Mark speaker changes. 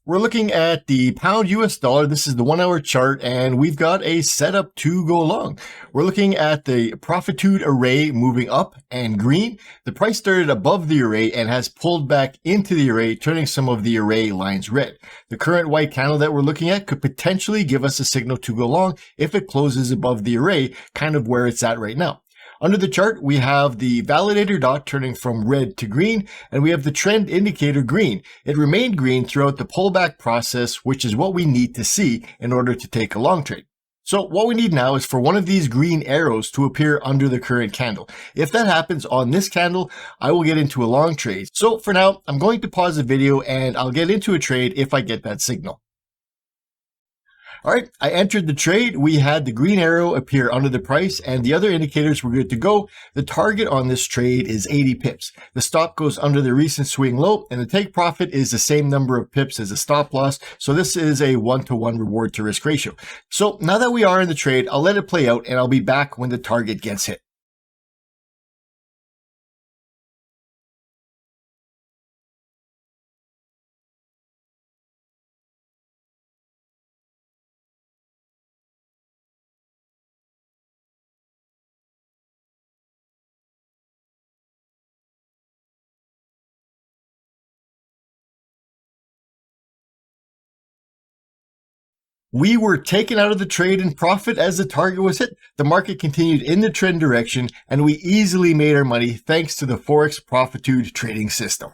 Speaker 1: We're looking at the pound US dollar. This is the 1 hour chart, and we've got a setup to go long. We're looking at the Profitude array moving up and green. The price started above the array and has pulled back into the array, turning some of the array lines red. The current white candle that we're looking at could potentially give us a signal to go long if it closes above the array, kind of where it's at right now. Under the chart, we have the validator dot turning from red to green, and we have the trend indicator green. It remained green throughout the pullback process, which is what we need to see in order to take a long trade. So what we need now is for one of these green arrows to appear under the current candle. If that happens on this candle, I will get into a long trade. So for now, I'm going to pause the video and I'll get into a trade if I get that signal. All right, I entered the trade. We had the green arrow appear under the price and the other indicators were good to go. The target on this trade is 80 pips. The stop goes under the recent swing low and the take profit is the same number of pips as the stop loss. So this is a 1-to-1 reward to risk ratio. So now that we are in the trade, I'll let it play out and I'll be back when the target gets hit. We were taken out of the trade in profit as the target was hit. The market continued in the trend direction and we easily made our money thanks to the Forex Profitude trading system.